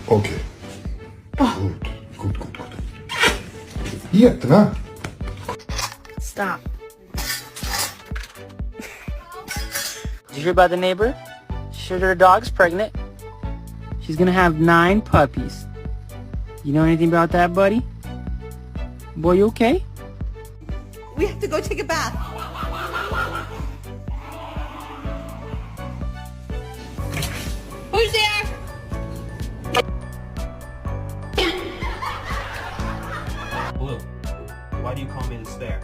Okay. Good. Iyak na. Stop. Did you hear about the neighbor? She heard her dog's pregnant. She's gonna have 9 puppies. You know anything about that, buddy? Boy, you okay? We have to go take a bath. Who's there? Blue, why do you call me the stare?